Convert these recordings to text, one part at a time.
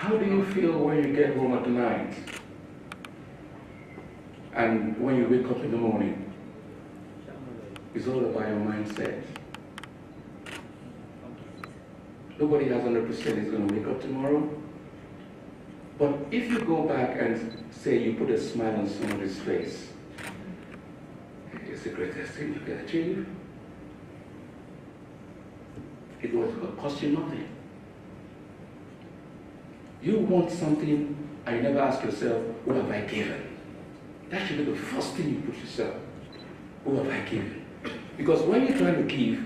How do you feel when you get home at night? And when you wake up in the morning? It's all about your mindset. Nobody has 100% is going to wake up tomorrow. But if you go back and say you put a smile on somebody's face, it's the greatest thing you can achieve. It will cost you nothing. You want something and you never ask yourself, what have I given? That should be the first thing you put yourself. What have I given? Because when you're trying to give,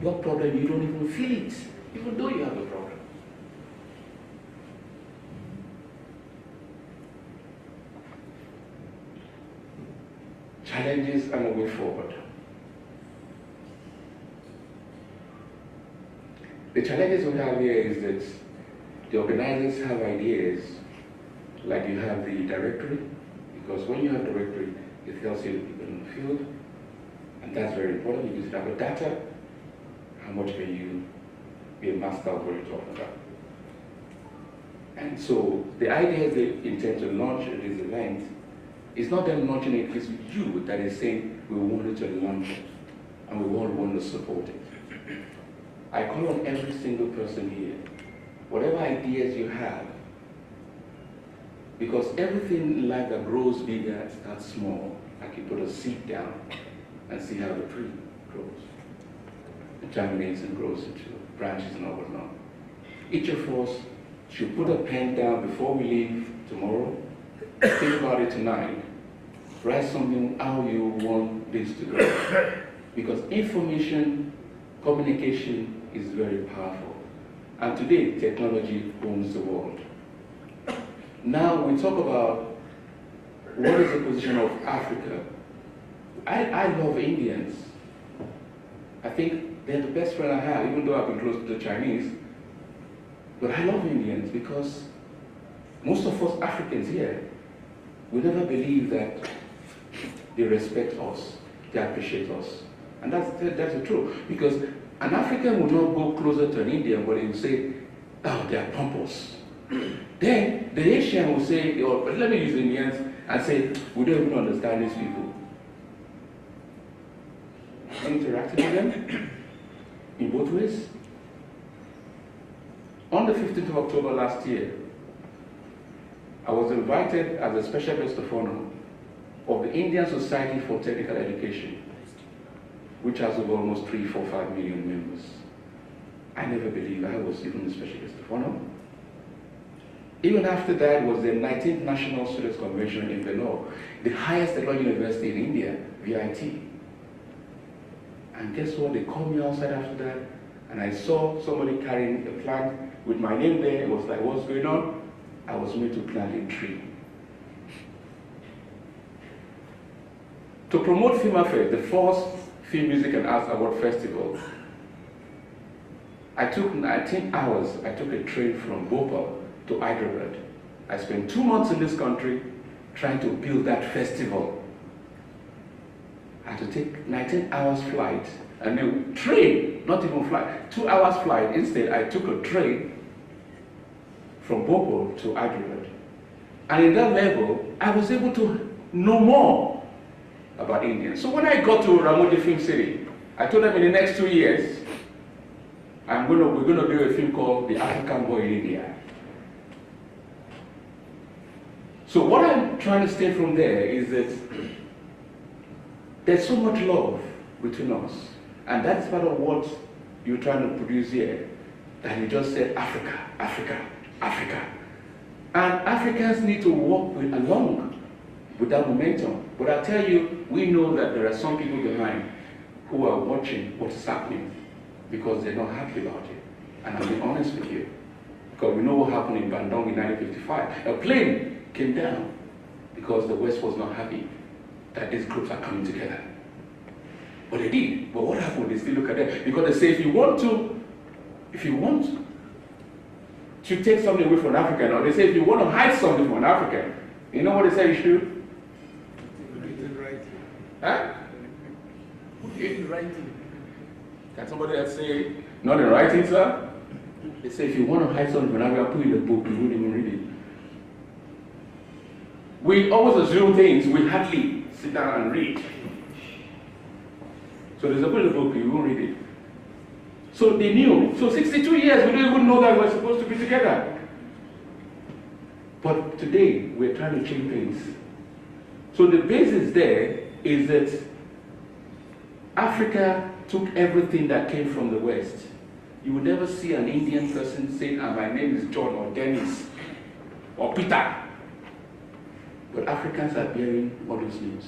your problem, you don't even feel it, even though you have a problem. Challenges and a way forward. The challenges we have here is that the organizers have ideas, like you have the directory, because when you have directory, it tells you the people in the field, and that's very important because you have a data, how much can you be a master of what you're talking about. And so the idea is they intend to launch this event. It's not them launching it, it's you that is saying we wanted to launch it, and we all want to support it. I call on every single person here, whatever ideas you have, because everything in life that grows bigger starts small, like you put a seed down and see how the tree grows. It germinates and grows into branches and all whatnot. Each of us should put a pen down before we leave tomorrow, think about it tonight, write something how you want this to go. Because information, communication is very powerful. And today, technology owns the world. Now we talk about what is the position of Africa. I love Indians. I think they're the best friend I have, even though I've been close to the Chinese. But I love Indians because most of us Africans here, we never believe that they respect us, they appreciate us. And that's the truth. Because an African will not go closer to an Indian, but he will say, oh, they are pompous. Then the Asian will say, oh, let me use Indians, and say, we don't even understand these people. I interacted with them in both ways. On the 15th of October last year, I was invited as a special guest of honor of the Indian Society for Technical Education, which has over almost 3, 4, 5 million members. I never believed I was even a special guest of honor. Even after that was the 19th National Students Convention in Bangalore, the highest technology university in India, VIT. And guess what? They called me outside after that, and I saw somebody carrying a plant with my name there. It was like, what's going on? I was made to plant a tree. To promote Film Affairs, the first Film Music and Arts Award Festival, I took 19 hours. I took a train from Bhopal to Hyderabad. I spent 2 months in this country trying to build that festival. I had to take 19 hours flight, and a train, not even flight, 2 hours flight. Instead, I took a train from Bhopal to Hyderabad. And in that level, I was able to know more about India. So when I got to Ramoji Film City, I told them in the next 2 years, we're going to do a film called The African Boy in India. So what I'm trying to state from there is that there's so much love between us. And that's part of what you're trying to produce here. That you just said Africa, Africa, Africa. And Africans need to walk along with that momentum. But I tell you, we know that there are some people behind who are watching what is happening because they're not happy about it. And I'll be honest with you, because we know what happened in Bandung in 1955. A plane came down because the West was not happy that these groups are coming together. But they did. But what happened? They still look at them because they say if you want to take something away from an African, or they say if you want to hide something from an African, you know what they say you should? Huh? In writing. Can somebody else say, not in writing, sir? They say if you want to hide something, when I put in a book, you wouldn't even read it. We always assume things we hardly sit down and read. So there's a put in the book, you won't read it. So they knew. So 62 years, we don't even know that we're supposed to be together. But today, we're trying to change things. So the basis there is that Africa took everything that came from the West. You will never see an Indian person saying, my name is John or Dennis or Peter. But Africans are bearing all those names.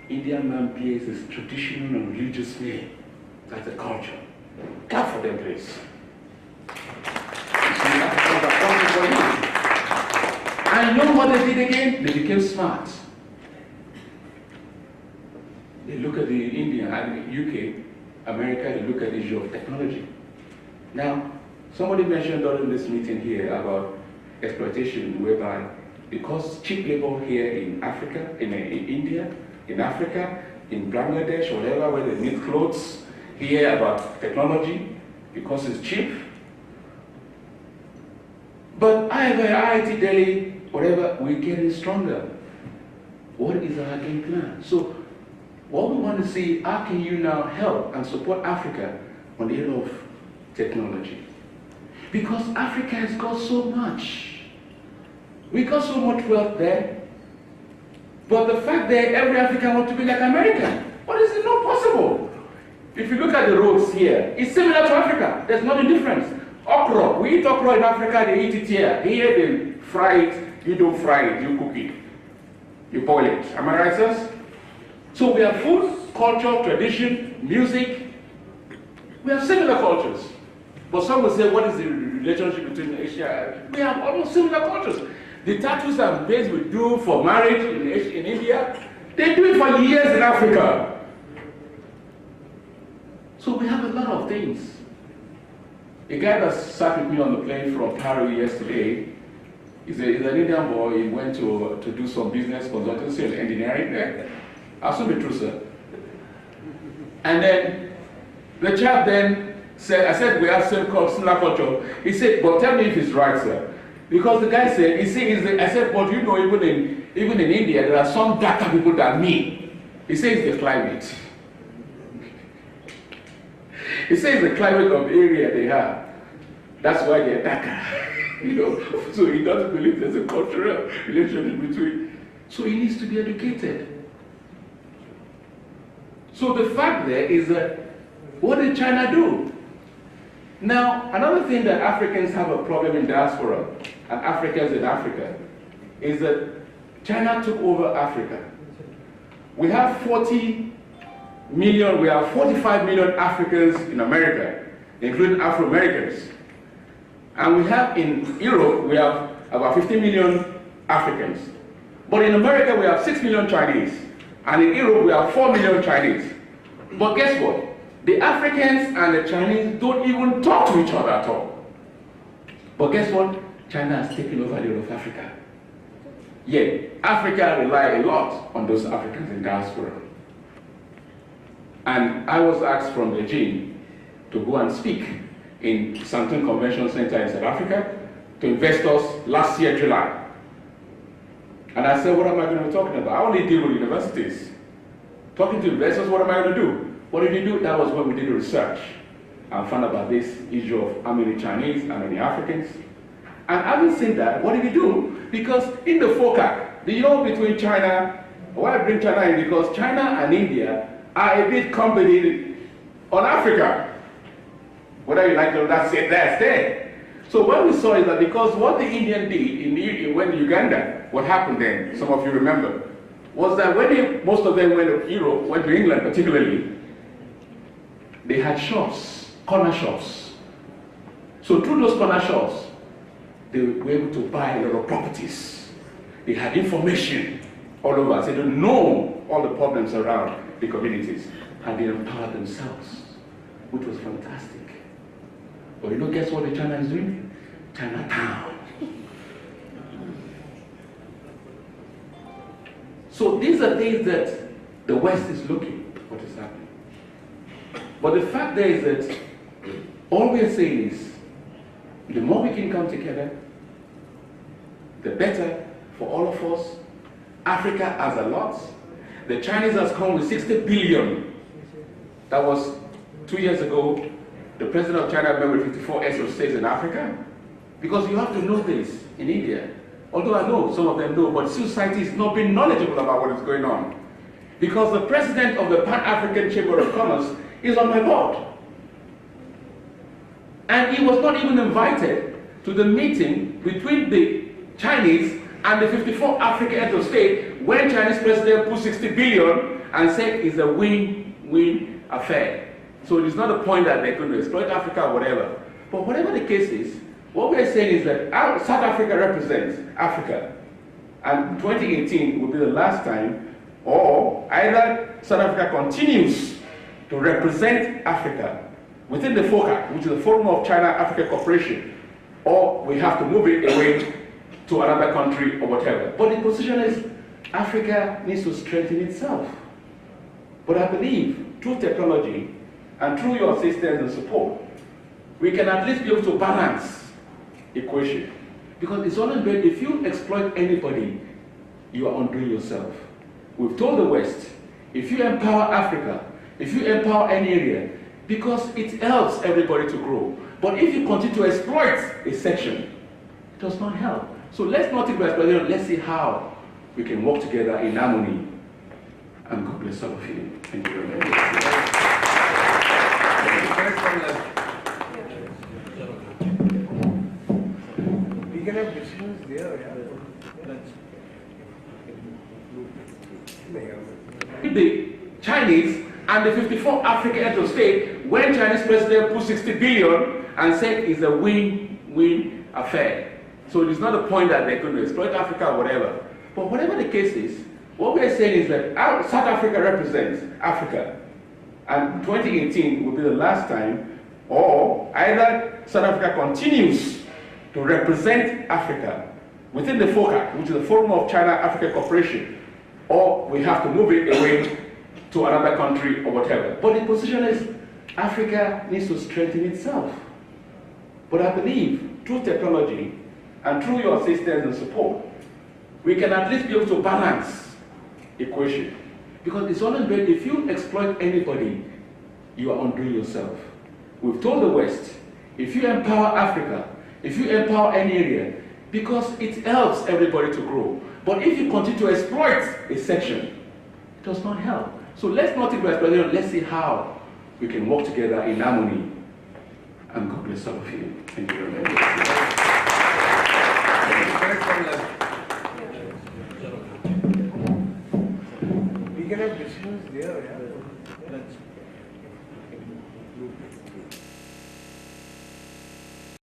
Indian man bears his traditional and religious name. That's a culture. Clap for them, please. And you know what they did again? They became smart. They look at the India and the UK, America, they look at the issue of technology. Now, somebody mentioned during this meeting here about exploitation, whereby because cheap labor here in Africa, in India, in Africa, in Bangladesh, whatever, where they need clothes, hear about technology because it's cheap. But either IIT Delhi, whatever, we're getting stronger. What is our game plan? So what we want to see, how can you now help and support Africa on the area of technology? Because Africa has got so much. We got so much wealth there. But the fact that every African wants to be like American, what is it not possible? If you look at the roads here, it's similar to Africa. There's no difference. Okra, we eat okra in Africa, they eat it here. Here they fry it, you don't fry it, you cook it. You boil it. Am I right, sirs? So we have food, culture, tradition, music. We have similar cultures. But some will say, what is the relationship between Asia? We have almost similar cultures. The tattoos and beads we do for marriage in India, they do it for years in Africa. So we have a lot of things. A guy that sat with me on the plane from Paris yesterday, he's an Indian boy. He went to do some business consultancy and engineering there. I'll soon be true, sir. And then the chap then said, I said, we have similar culture. He said, but tell me if it's right, sir. Because the guy said, I said, but you know, even in India, there are some darker people than me. He says the climate. He says the climate of the area they have. That's why they're darker. You know, so he doesn't believe there's a cultural relationship between. So he needs to be educated. So the fact there is that, what did China do? Now, another thing that Africans have a problem in diaspora, and Africans in Africa, is that China took over Africa. We have 40 million, we have 45 million Africans in America, including Afro-Americans. And we have in Europe, we have about 50 million Africans. But in America, we have 6 million Chinese. And in Europe, we have 4 million Chinese. But guess what? The Africans and the Chinese don't even talk to each other at all. But guess what? China has taken over the whole of Africa. Yet, Africa relies a lot on those Africans in diaspora. And I was asked from Beijing to go and speak in Santun Convention Center in South Africa to investors last year, July. And I said, what am I going to be talking about? I only deal with universities. Talking to investors, what am I going to do? What did you do? That was when we did the research and found about this issue of how many Chinese and how many Africans. And having said that, what did we do? Because in the FOCAC, you know, between China, why I bring China in? Because China and India are a bit company on Africa. Whether you like it or not, that's there. So what we saw is that because what the Indian did when Uganda, what happened then, some of you remember, was that when most of them went to Europe, went to England particularly, they had shops, corner shops. So through those corner shops, they were able to buy a lot of properties. They had information all over, so they know all the problems around the communities, and they empowered themselves, which was fantastic. But you know, guess what the China is doing? Chinatown. So these are things that the West is looking what is happening. But the fact there is that All we are saying is, the more we can come together, the better for all of us. Africa has a lot. The Chinese has come with 60 billion. That was 2 years ago. The president of China met with 54 heads of states in Africa. Because you have to know this in India. Although I know some of them know, but society is not being knowledgeable about what is going on. Because the president of the Pan-African Chamber of Commerce is on my board. And he was not even invited to the meeting between the Chinese and the 54 African heads of state when Chinese president put 60 billion and said it's a win-win affair. So it is not a point that they're going to exploit Africa or whatever. But whatever the case is, what we're saying is that South Africa represents Africa. And 2018 will be the last time, or either South Africa continues to represent Africa within the FOCAC, which is the Forum of China-Africa Cooperation, or we have to move it away to another country or whatever. But the position is Africa needs to strengthen itself. But I believe through technology and through your assistance and support, we can at least be able to balance equation. Because it's only great if you exploit anybody, you are undoing yourself. We've told the West, if you empower Africa, if you empower any area, because it helps everybody to grow. But if you continue to exploit a section, it does not help. So let's not think about exploitation, let's see how we can work together in harmony. And God bless all of you. Thank you very much. We can have decisions there, The Chinese and the 54 African heads of state, when Chinese president put 60 billion and said it's a win-win affair. So it is not a point that they're going to exploit Africa or whatever. But whatever the case is, what we're saying is that South Africa represents Africa. And 2018 will be the last time, or either South Africa continues to represent Africa within the FOCAC, which is the Forum of China-Africa Cooperation, or we have to move it away to another country or whatever. But the position is Africa needs to strengthen itself. But I believe through technology and through your assistance and support, we can at least be able to balance equation. Because it's only great if you exploit anybody, you are undoing yourself. We've told the West, if you empower Africa, if you empower any area, because it helps everybody to grow. But if you continue to exploit a section, it does not help. So let's not think about exploitation, let's see how we can work together in harmony. And God bless all of you. Thank you very much. We can have decisions there,